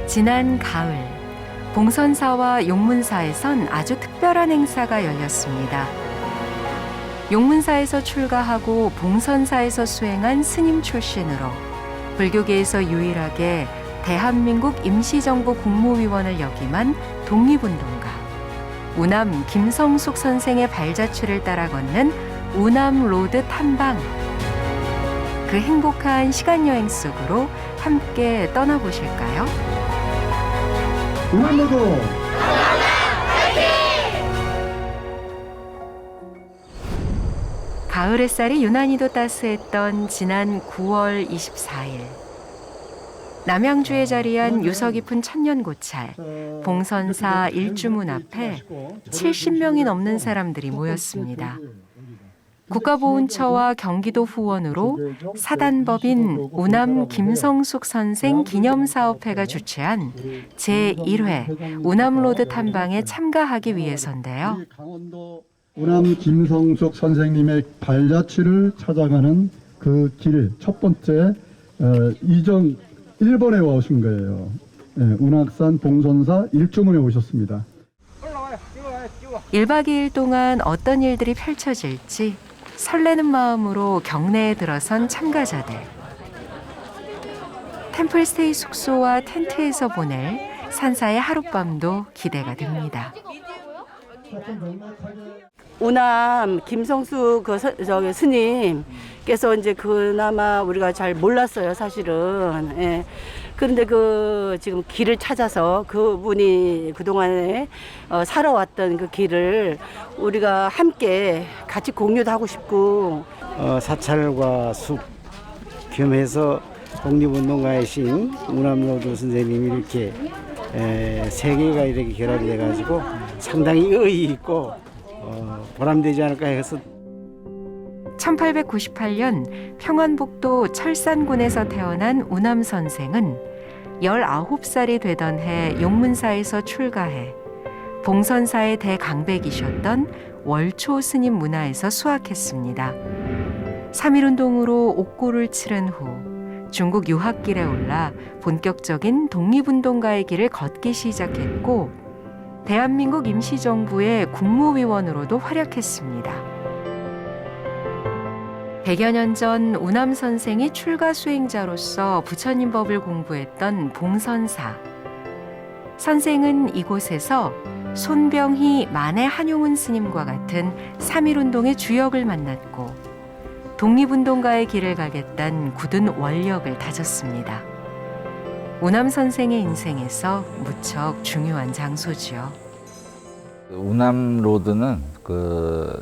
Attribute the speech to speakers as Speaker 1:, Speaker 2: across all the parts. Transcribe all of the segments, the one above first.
Speaker 1: 지난 가을, 봉선사와 용문사에선 아주 특별한 행사가 열렸습니다. 용문사에서 출가하고 봉선사에서 수행한 스님 출신으로 불교계에서 유일하게 대한민국 임시정부 국무위원을 역임한 독립운동가 우남 김성숙 선생의 발자취를 따라 걷는 우남로드 탐방. 그 행복한 시간여행 속으로 함께 떠나보실까요?
Speaker 2: 우남로드
Speaker 1: 가을 햇살이 유난히도 따스했던 지난 9월 24일. 남양주에 자리한 유서 깊은 천년고찰 봉선사 일주문 앞에 70명이 넘는 사람들이 모였습니다. 국가보훈처와 경기도 후원으로 사단법인 우남 김성숙 선생 기념사업회가 주최한 제1회 우남로드 탐방에 참가하기 위해서인데요.
Speaker 2: 우남 김성숙 선생님의 발자취를 찾아가는 그 길 첫 번째 이정 1번에 오신 거예요. 운악산 봉선사 일주문에 오셨습니다.
Speaker 1: 1박 2일 동안 어떤 일들이 펼쳐질지 설레는 마음으로 경내에 들어선 참가자들. 템플스테이 숙소와 텐트에서 보낼 산사의 하룻밤도 기대가 됩니다.
Speaker 3: 우남 김성숙 스님께서 이제 그나마 우리가 잘 몰랐어요, 사실은. 예. 그런데 지금 길을 찾아서 그분이 그동안에 살아왔던 그 길을 우리가 함께 같이 공유도 하고 싶고.
Speaker 4: 사찰과 숲 겸해서 독립운동가이신 우남로드 선생님이 이렇게 세 개가 이렇게 결합이 돼가지고 상당히 의의 있고 보람되지 않을까 해서.
Speaker 1: 1898년 평안북도 철산군에서 태어난 우남 선생은 19살이 되던 해 용문사에서 출가해 봉선사의 대강백이셨던 월초 스님 문화에서 수학했습니다. 3.1운동으로 옥고를 치른 후 중국 유학길에 올라 본격적인 독립운동가의 길을 걷기 시작했고 대한민국 임시정부의 국무위원으로도 활약했습니다. 100여 년 전 우남 선생이 출가 수행자로서 부처님 법을 공부했던 봉선사. 선생은 이곳에서 손병희 만해 한용운 스님과 같은 3.1운동의 주역을 만났고 독립운동가의 길을 가겠다는 굳은 원력을 다졌습니다. 우남 선생의 인생에서 무척 중요한 장소지요.
Speaker 5: 우남로드는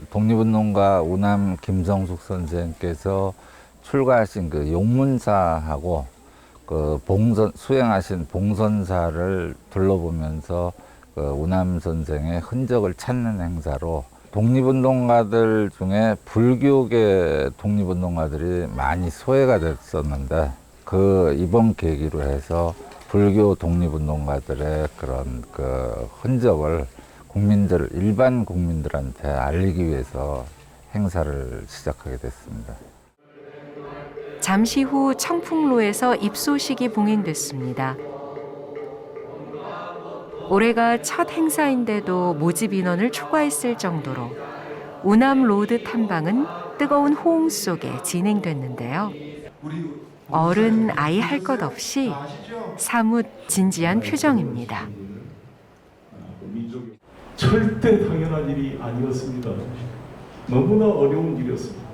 Speaker 5: 독립운동가 우남 김성숙 선생께서 출가하신 용문사하고 수행하신 봉선사를 둘러보면서 우남 선생의 흔적을 찾는 행사로 독립운동가들 중에 불교계 독립운동가들이 많이 소외가 됐었는데 이번 계기로 해서 불교 독립운동가들의 그런 흔적을 일반 국민들한테 알리기 위해서 행사를 시작하게 됐습니다.
Speaker 1: 잠시 후 청풍로에서 입소식이 봉행됐습니다. 올해가 첫 행사인데도 모집 인원을 초과했을 정도로 우남로드 탐방은 뜨거운 호응 속에 진행됐는데요. 어른, 아이 할 것 없이 사뭇 진지한 표정입니다.
Speaker 6: 절대 당연한 일이 아니었습니다. 너무나 어려운 일이었습니다.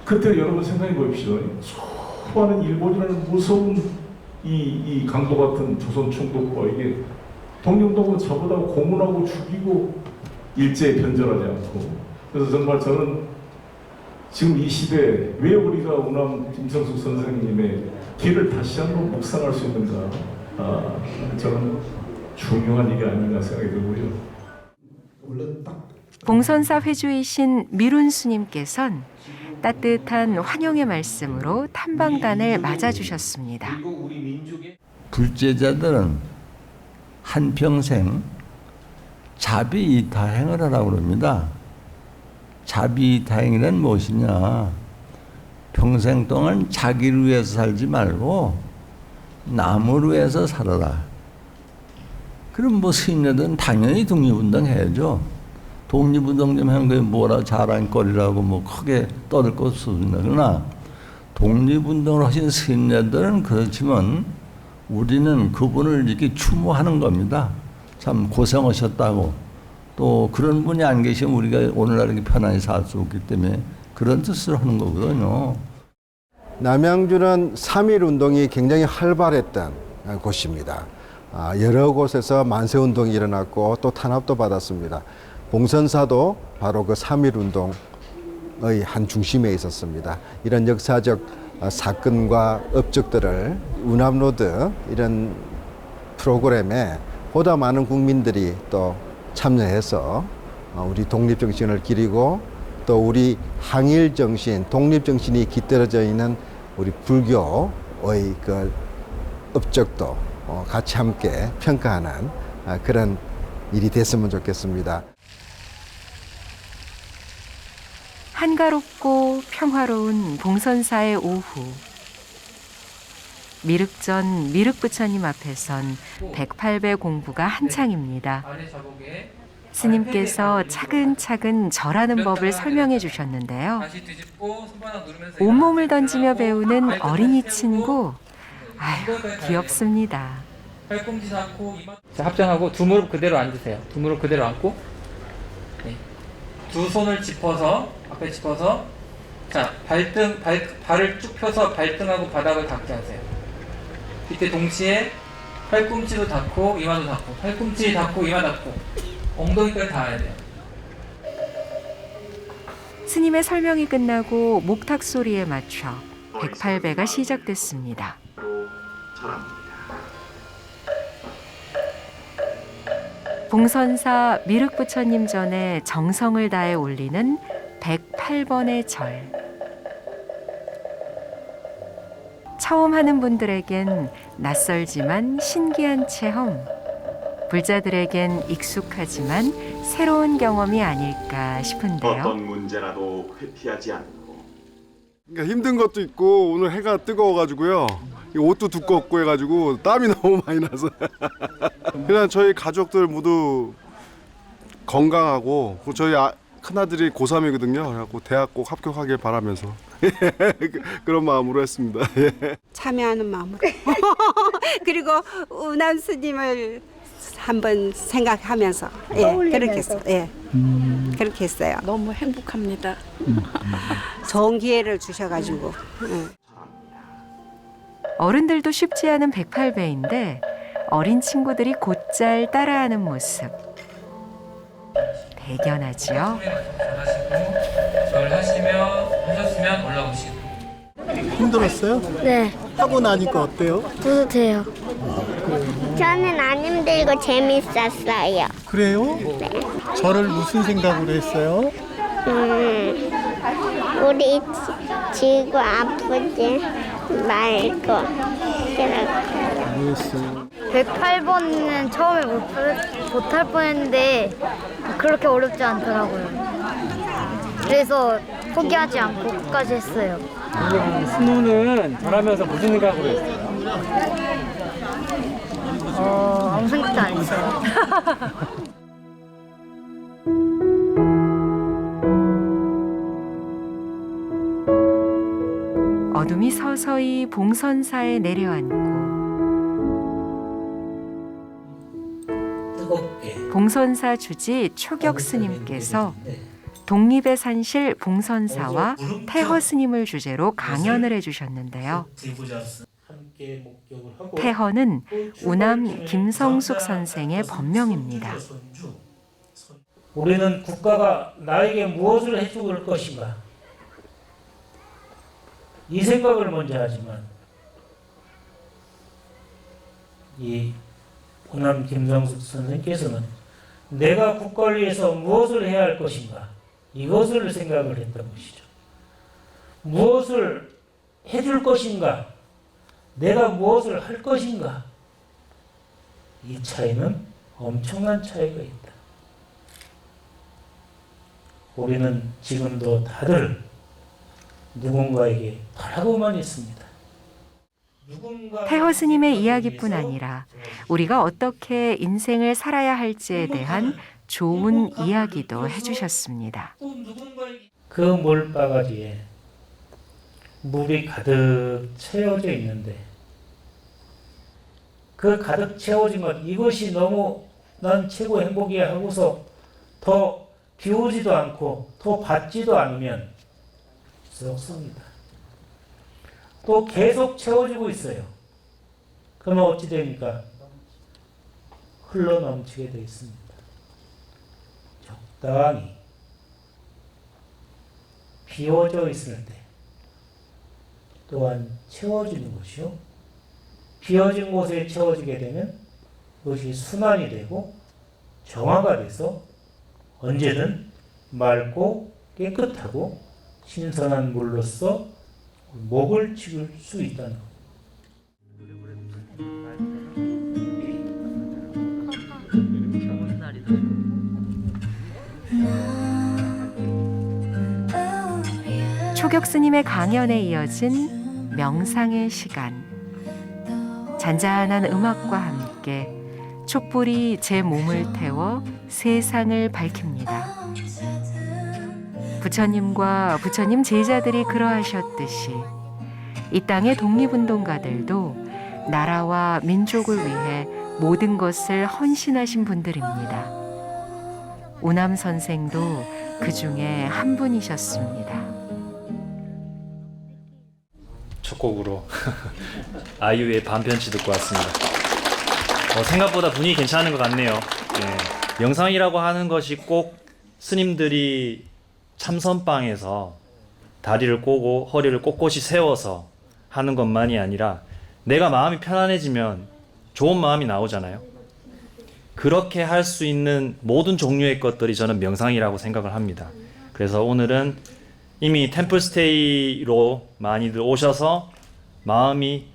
Speaker 6: 그때 여러분 생각해 보십시오. 수많은 일본이라는 무서운 이 강도 같은 조선 총독과 이게 독립운동은 저보다 고문하고 죽이고 일제에 변절하지 않고. 그래서 정말 저는 지금 이 시대에 왜 우리가 우남 김성숙 선생님의 길을 다시 한번 묵상할 수 있는가, 저는 중요한 일이 아닌가 생각이 들고요.
Speaker 1: 봉선사 회주이신 미룬 스님께선 따뜻한 환영의 말씀으로 탐방단을 맞아주셨습니다.
Speaker 7: 불제자들은 한평생 자비이타행을 하라고 합니다. 자비이타행이란 무엇이냐? 평생 동안 자기를 위해서 살지 말고 남을 위해서 살아라. 그럼 뭐 시인들은 당연히 독립운동 해야죠. 독립운동 좀 하는 게 뭐라 자랑거리라고 뭐 크게 떠들 것 없습니다. 그러나 독립운동을 하신 시인들은 그렇지만 우리는 그분을 이렇게 추모하는 겁니다. 참 고생하셨다고. 또 그런 분이 안 계시면 우리가 오늘날 이렇게 편안히 살 수 없기 때문에 그런 뜻으로 하는 거거든요.
Speaker 8: 남양주는 3.1 운동이 굉장히 활발했던 곳입니다. 여러 곳에서 만세운동이 일어났고 또 탄압도 받았습니다. 봉선사도 바로 그 3.1 운동의 한 중심에 있었습니다. 이런 역사적 사건과 업적들을 운암로드 이런 프로그램에 보다 많은 국민들이 또 참여해서 우리 독립정신을 기리고 또 우리 항일정신, 독립정신이 깃들어져 있는 우리 불교의 그 업적도 같이 함께 평가하는 그런 일이 됐으면 좋겠습니다.
Speaker 1: 한가롭고 평화로운 봉선사의 오후. 미륵전 미륵부처님 앞에선 108배 공부가 한창입니다. 스님께서 차근차근 절하는 법을 설명해 주셨는데요. 온몸을 던지며 배우는 어린이 친구. 아유, 귀엽습니다.
Speaker 9: 자, 합장하고 두 무릎 그대로 앉으세요. 두 무릎 그대로 앉고, 네. 두 손을 짚어서 앞에 짚어서, 자, 발을 쭉 펴서 발등하고 바닥을 닿게 하세요. 이때 동시에 팔꿈치도 닿고 이마도 닿고, 팔꿈치 닿고 이마 닿고, 엉덩이까지 닿아야 돼요.
Speaker 1: 스님의 설명이 끝나고 목탁 소리에 맞춰 108배가 시작됐습니다. 봉선사 미륵부처님 전에 정성을 다해 올리는 108번의 절. 처음 하는 분들에겐 낯설지만 신기한 체험. 불자들에겐 익숙하지만 새로운 경험이 아닐까 싶은데요.
Speaker 10: 어떤 문제라도 회피하지 않고.
Speaker 11: 그러니까 힘든 것도 있고 오늘 해가 뜨거워가지고요. 옷도 두껍고 해가지고 땀이 너무 많이 나서 그냥 저희 가족들 모두 건강하고 저희 큰아들이 고3이거든요. 그래갖고 대학 꼭 합격하길 바라면서 그런 마음으로 했습니다.
Speaker 12: 참여하는 마음으로 그리고 운암 스님을 한번 생각하면서 그렇게 했어요. 그렇게 했어요.
Speaker 13: 너무 행복합니다.
Speaker 12: 좋은 기회를 주셔가지고.
Speaker 1: 어른들도 쉽지 않은 108배인데 어린 친구들이 곧잘 따라하는 모습. 대견하지요.
Speaker 9: 절 하셨으면 올라오시고.
Speaker 14: 힘들었어요?
Speaker 15: 네.
Speaker 14: 하고 나니까 어때요?
Speaker 15: 뿌듯해요. 저는 안 힘들고 재밌었어요.
Speaker 14: 그래요?
Speaker 15: 네.
Speaker 14: 저를 무슨 생각으로 했어요?
Speaker 15: 우리 지구 아프지 말고
Speaker 14: 알겠어요.
Speaker 15: 108번은 처음에 못할 뻔했는데 그렇게 어렵지 않더라고요. 그래서 포기하지 않고 끝까지 했어요.
Speaker 9: 스노는 잘하면서 무슨 생각으로 했어요?
Speaker 15: 아무 생각도 안 했어요.
Speaker 1: 어둠이 서서히 봉선사에 내려앉고 봉선사 주지 초격 스님께서 독립의 산실 봉선사와 태허 스님을 주제로 강연을 해주셨는데요. 태허는 운암 김성숙 선생의 법명입니다.
Speaker 9: 우리는 국가가 나에게 무엇을 해줄 것인가? 이 생각을 먼저 하지만 이 운암 김성숙 선생께서는 내가 국가를 위해서 무엇을 해야 할 것인가? 이것을 생각을 했던 것이죠. 무엇을 해줄 것인가? 내가 무엇을 할 것인가? 이 차이는 엄청난 차이가 있다. 우리는 지금도 다들 누군가에게 바라고만 있습니다.
Speaker 1: 태허 스님의 이야기뿐 아니라 우리가 어떻게 인생을 살아야 할지에 대한 좋은 이야기도 해주셨습니다.
Speaker 13: 그 물바가지에 물이 가득 채워져 있는데 그 가득 채워진 것 이것이 너무 난 최고 행복이야 하고서 더 비우지도 않고 더 받지도 않으면 썩습니다. 또 계속 채워지고 있어요. 그러면 어찌 됩니까? 흘러 넘치게 되어 있습니다. 적당히 비워져 있을 때 또한 채워지는 것이요. 비워진 곳에 채워지게 되면 그것이 순환이 되고 정화가 돼서 언제든 맑고 깨끗하고 신선한 물로서 목을 치울 수 있다는 것.
Speaker 1: 초격 스님의 강연에 이어진 명상의 시간. 잔잔한 음악과 함께 촛불이 제 몸을 태워 세상을 밝힙니다. 부처님과 부처님 제자들이 그러하셨듯이 이 땅의 독립운동가들도 나라와 민족을 위해 모든 것을 헌신하신 분들입니다. 우남 선생도 그 중에 한 분이셨습니다.
Speaker 16: 첫 곡으로 아이유의 반편지 듣고 왔습니다. 생각보다 분위기 괜찮은 것 같네요. 네. 명상이라고 하는 것이 꼭 스님들이 참선방에서 다리를 꼬고 허리를 꼿꼿이 세워서 하는 것만이 아니라 내가 마음이 편안해지면 좋은 마음이 나오잖아요. 그렇게 할 수 있는 모든 종류의 것들이 저는 명상이라고 생각을 합니다. 그래서 오늘은 이미 템플스테이로 많이들 오셔서 마음이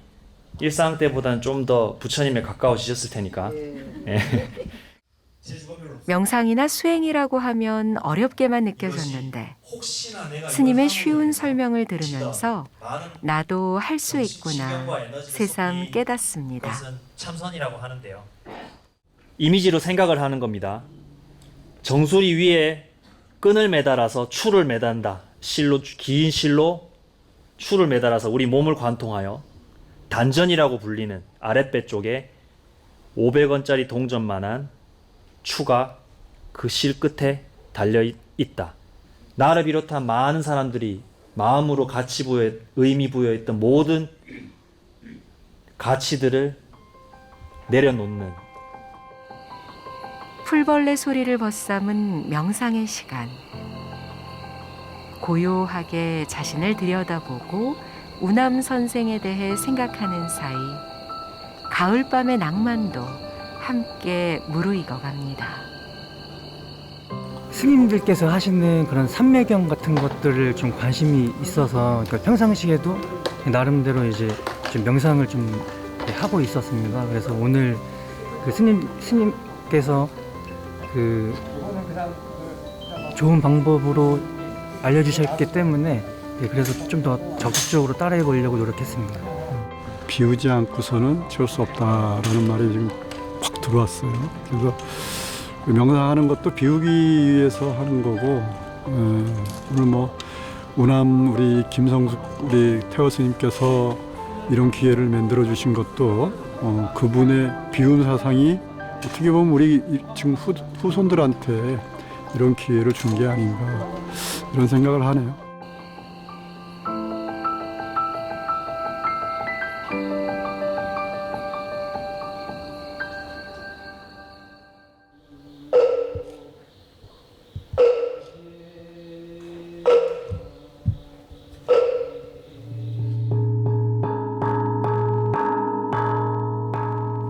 Speaker 16: 일상 때보다는 좀 더 부처님에 가까워지셨을 테니까. 네.
Speaker 1: 명상이나 수행이라고 하면 어렵게만 느껴졌는데 스님의 쉬운 설명을 들으면서 나도 할 수 있구나 새삼 깨닫습니다.
Speaker 16: 참선이라고 하는데요. 이미지로 생각을 하는 겁니다. 정수리 위에 끈을 매달아서 추를 매단다. 실로 긴 실로 추를 매달아서 우리 몸을 관통하여 단전이라고 불리는 아랫배 쪽에 500원짜리 동전만한 추가 그 실 끝에 달려 있다. 나를 비롯한 많은 사람들이 마음으로 가치 부여, 의미 부여했던 모든 가치들을 내려놓는
Speaker 1: 풀벌레 소리를 벗삼은 명상의 시간. 고요하게 자신을 들여다보고 우남 선생에 대해 생각하는 사이 가을밤의 낭만도 함께 무르익어 갑니다.
Speaker 17: 스님들께서 하시는 그런 삼매경 같은 것들을 좀 관심이 있어서 그러니까 평상시에도 나름대로 이제 좀 명상을 좀 하고 있었습니다. 그래서 오늘 그 스님께서 그 좋은 방법으로 알려주셨기 때문에 그래서 좀 더 적극적으로 따라해 보려고 노력했습니다.
Speaker 2: 비우지 않고서는 채울 수 없다라는 말이 지금 확 들어왔어요. 그래서 명상하는 것도 비우기 위해서 하는 거고 오늘 뭐 우남 우리 김성숙 우리 태허 스님께서 이런 기회를 만들어 주신 것도 그분의 비움 사상이 어떻게 보면 우리 지금 후손들한테 이런 기회를 준 게 아닌가 이런 생각을 하네요.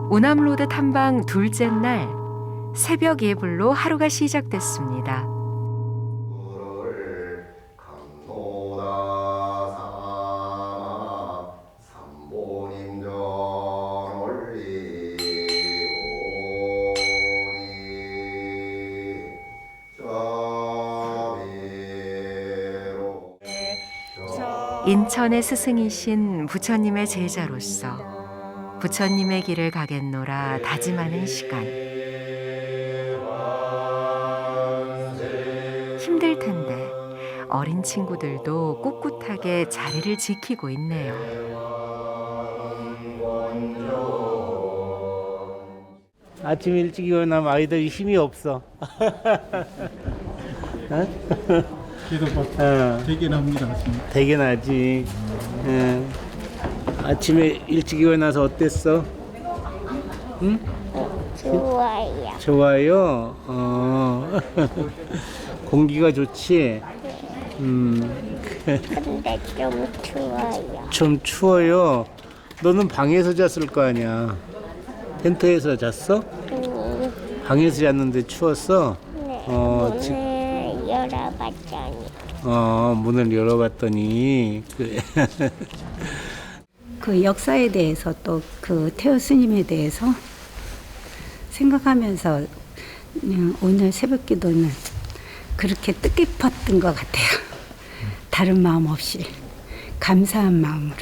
Speaker 1: 우남로드 탐방 둘째 날 새벽 예불로 하루가 시작됐습니다. 인천의 스승이신 부처님의 제자로서 부처님의 길을 가겠노라 다짐하는 시간. 힘들 텐데 어린 친구들도 꿋꿋하게 자리를 지키고 있네요.
Speaker 13: 아침 일찍 일어나면 아이들이 힘이 없어.
Speaker 14: 그래도 막 되게 납니다.
Speaker 13: 되게 나지. 아침에 일찍 일어나서 어땠어? 응?
Speaker 15: 좋아요.
Speaker 13: 좋아요. 공기가 좋지.
Speaker 15: 근데 좀 추워요.
Speaker 13: 좀 추워요. 너는 방에서 잤을 거 아니야. 텐트에서 잤어? 방에서 잤는데 추웠어?
Speaker 15: 네.
Speaker 13: 지금
Speaker 15: 문을 열어봤더니.
Speaker 13: 문을 열어봤더니.
Speaker 12: 그 역사에 대해서 또 그 태호 스님에 대해서 생각하면서 오늘 새벽 기도는 그렇게 뜻깊었던 것 같아요. 다른 마음 없이 감사한 마음으로.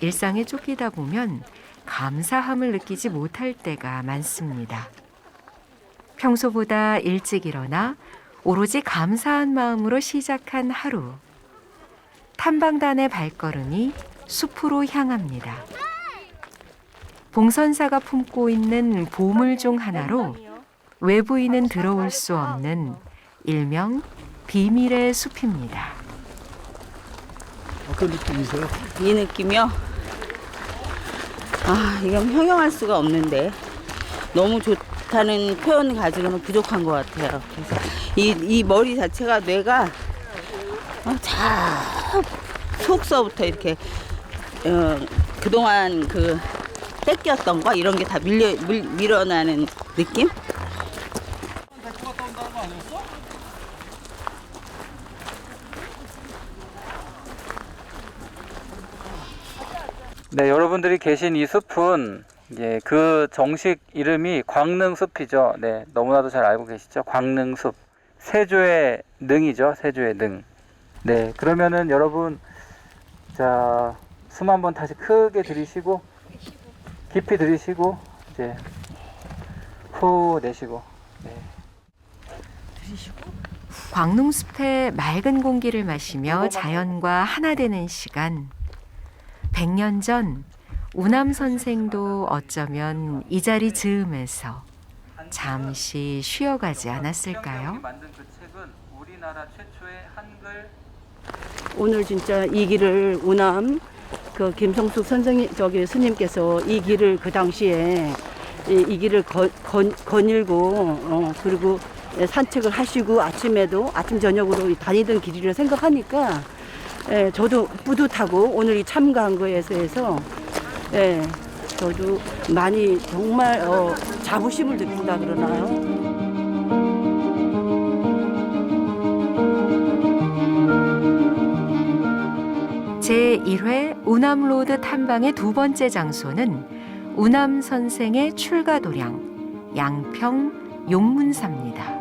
Speaker 1: 일상에 쫓기다 보면 감사함을 느끼지 못할 때가 많습니다. 평소보다 일찍 일어나 오로지 감사한 마음으로 시작한 하루. 탐방단의 발걸음이 숲으로 향합니다. 봉선사가 품고 있는 보물 중 하나로 외부인은 들어올 수 없는 일명 비밀의 숲입니다.
Speaker 14: 어떤 느낌이세요?
Speaker 3: 이 느낌이요? 이건 형용할 수가 없는데 너무 좋다는 표현 가지고는 부족한 것 같아요. 그래서 이 머리 자체가 뇌가 속서부터 이렇게 그동안 그 뺏겼던 거 이런 게 다 밀어나는 느낌?
Speaker 9: 네, 여러분들이 계신 이 숲은 이제 그 정식 이름이 광능숲이죠. 네, 너무나도 잘 알고 계시죠? 광능숲. 세조의 능이죠. 세조의 능. 네, 그러면은 여러분, 자, 숨 한번 다시 크게 들이쉬고, 깊이 들이쉬고, 이제 후 내쉬고. 네.
Speaker 1: 광릉숲의 맑은 공기를 마시며 자연과 하나 되는 시간. 100년 전 우남 선생도 어쩌면 이 자리 즈음에서 잠시 쉬어가지 않았을까요?
Speaker 3: 오늘 진짜 이 길을 우남 그 김성숙 선생님 스님께서 이 길을 그 당시에 이 길을 거닐고 그리고 산책을 하시고 아침에도 아침 저녁으로 다니던 길이라 생각하니까 저도 뿌듯하고 오늘 이 참가한 거에 대해서 저도 많이 정말 자부심을 느낀다 그러나요?
Speaker 1: 제1회 우남로드 탐방의 두 번째 장소는 우남 선생의 출가 도량 양평 용문사입니다.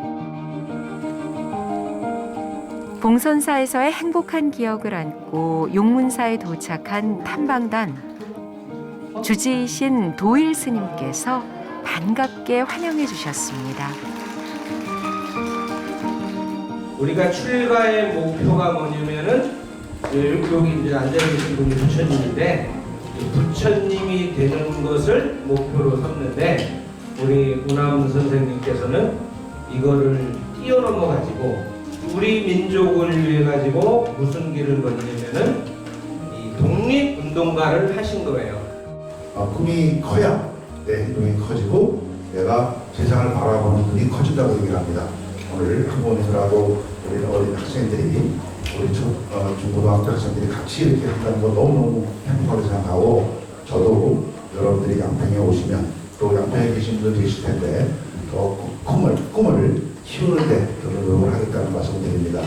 Speaker 1: 봉선사에서의 행복한 기억을 안고 용문사에 도착한 탐방단. 주지이신 도일 스님께서 반갑게 환영해 주셨습니다.
Speaker 18: 우리가 출가의 목표가 뭐냐면은 여기 이제 앉아계신 분이 부처님인데 부처님이 되는 것을 목표로 삼는데 우리 우남 선생님께서는 이거를 뛰어넘어 가지고 우리 민족을 위해 가지고 무슨 길을 걷냐면은 이 독립운동가를 하신 거예요.
Speaker 19: 꿈이 커야 내 행동이 커지고 내가 세상을 바라보는 눈이 커진다고 얘기를 합니다. 오늘 학원에서라도 우리 어린 학생들이 우리 중고등학교 학생들이 같이 이렇게 한다는 거 너무너무 행복하게 생각하고 저도 여러분들이 양평에 오시면 또 양평에 계신 분들 계실 텐데 또 꿈을 키우는 데 노력을 하겠다는 말씀을 드립니다.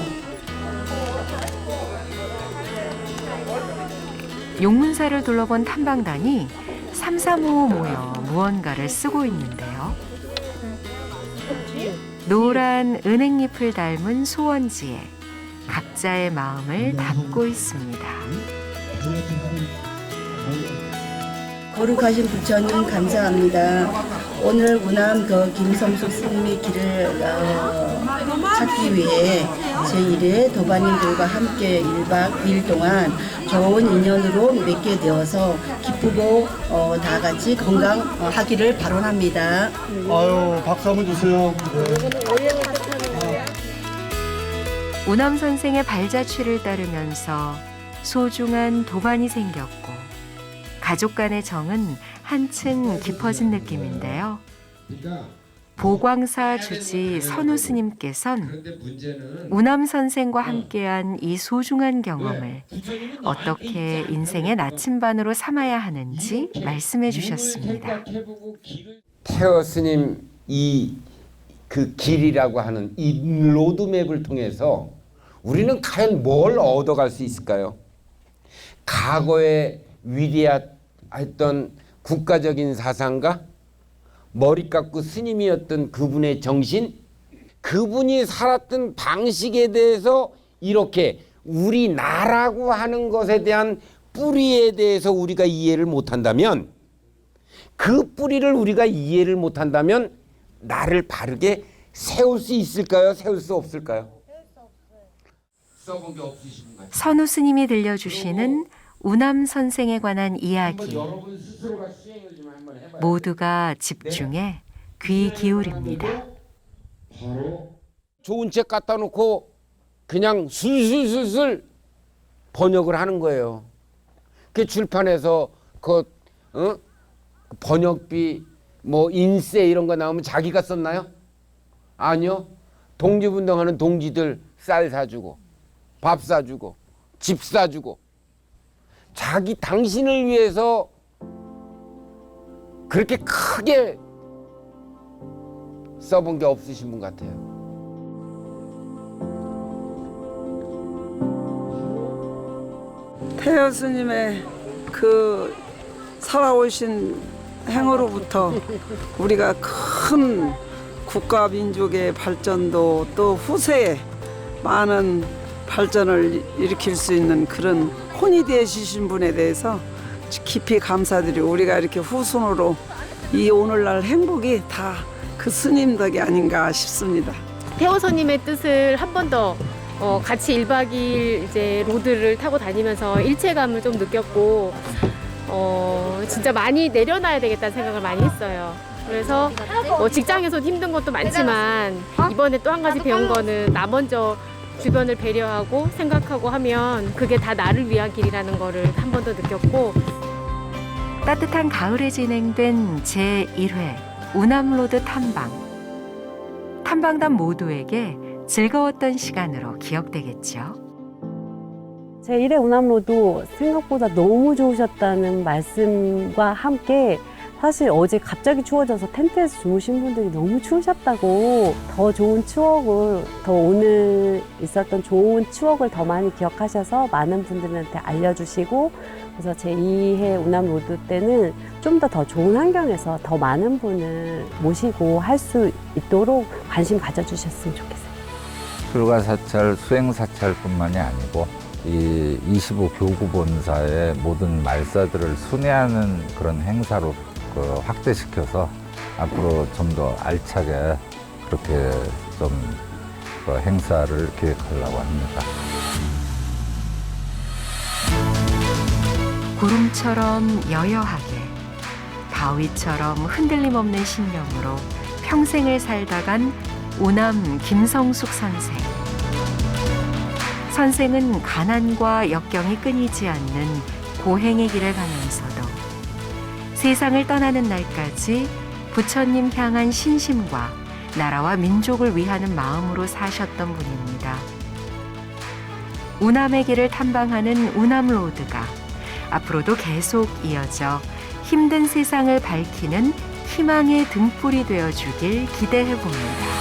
Speaker 1: 용문사를 둘러본 탐방단이 삼삼오오 모여 무언가를 쓰고 있는데요. 노란 은행잎을 닮은 소원지에 각자의 마음을 담고 있습니다.
Speaker 3: 거룩하신 부처님 감사합니다. 오늘 우남 김성숙 스님의 길을 찾기 위해 제1회 도반님들과 함께 1박 2일 동안 좋은 인연으로 맺게 되어서 기쁘고 다 같이 건강하기를 바랍니다.
Speaker 11: 아유, 박수 한번 주세요.
Speaker 1: 우남 선생의 발자취를 따르면서 소중한 도반이 생겼고 가족 간의 정은 한층 깊어진 느낌인데요. 보광사 주지 선우 스님께선 우남 선생과 함께한 이 소중한 경험을 어떻게 인생의 나침반으로 삼아야 하는지 말씀해 주셨습니다.
Speaker 20: 태어 스님 그 길이라고 하는 이 로드맵을 통해서 우리는 과연 뭘 얻어갈 수 있을까요? 과거에 위대했던 국가적인 사상가, 머리 깎고 스님이었던 그분의 정신, 그분이 살았던 방식에 대해서 이렇게 우리나라고 하는 것에 대한 뿌리에 대해서 우리가 이해를 못한다면, 그 뿌리를 우리가 이해를 못한다면 나를 바르게 세울 수 있을까요? 세울 수 없을까요? 써본 게 없으신 분 같아요.
Speaker 1: 선우 스님이 들려주시는 우남 선생에 관한 이야기. 모두가 집중해 귀 기울입니다.
Speaker 20: 좋은 책 갖다 놓고 그냥 술술술술 번역을 하는 거예요. 그 출판에서 번역비 뭐 인쇄 이런 거 나오면 자기가 썼나요? 아니요. 독립운동하는 동지들 쌀 사주고 밥 사주고 집 사주고 당신을 위해서 그렇게 크게 써본 게 없으신 분 같아요.
Speaker 21: 태여 스님의 그 살아오신 행으로부터 우리가 큰 국가 민족의 발전도 또 후세에 많은 발전을 일으킬 수 있는 그런 혼이 되시신 분에 대해서 깊이 감사드리고, 우리가 이렇게 후손으로 이 오늘날 행복이 다 그 스님 덕이 아닌가 싶습니다.
Speaker 22: 태호 스님의 뜻을 한 번 더 같이 1박 2일 이제 로드를 타고 다니면서 일체감을 좀 느꼈고, 진짜 많이 내려놔야 되겠다는 생각을 많이 했어요. 그래서 직장에서 힘든 것도 많지만 이번에 또 한 가지 배운 거는 나 먼저 주변을 배려하고 생각하고 하면 그게 다 나를 위한 길이라는 거를 한 번 더 느꼈고,
Speaker 1: 따뜻한 가을에 진행된 제1회 우남로드 탐방. 탐방단 모두에게 즐거웠던 시간으로 기억되겠죠.
Speaker 23: 제1회 우남로드 생각보다 너무 좋으셨다는 말씀과 함께, 사실 어제 갑자기 추워져서 텐트에서 주무신 분들이 너무 추우셨다고, 더 좋은 추억을, 더 오늘 있었던 좋은 추억을 더 많이 기억하셔서 많은 분들한테 알려주시고, 그래서 제2회 우남로드 때는 좀 더 좋은 환경에서 더 많은 분을 모시고 할 수 있도록 관심 가져주셨으면 좋겠어요.
Speaker 5: 출가사찰, 수행사찰뿐만이 아니고 이 25교구본사의 모든 말사들을 순회하는 그런 행사로 확대시켜서 앞으로 좀 더 알차게 그렇게 좀 행사를 계획하려고 합니다.
Speaker 1: 구름처럼 여여하게, 바위처럼 흔들림 없는 신념으로 평생을 살다간 우남 김성숙 선생. 선생은 가난과 역경이 끊이지 않는 고행의 길을 가면서도 세상을 떠나는 날까지 부처님 향한 신심과 나라와 민족을 위하는 마음으로 사셨던 분입니다. 우남의 길을 탐방하는 우남로드가 앞으로도 계속 이어져 힘든 세상을 밝히는 희망의 등불이 되어주길 기대해 봅니다.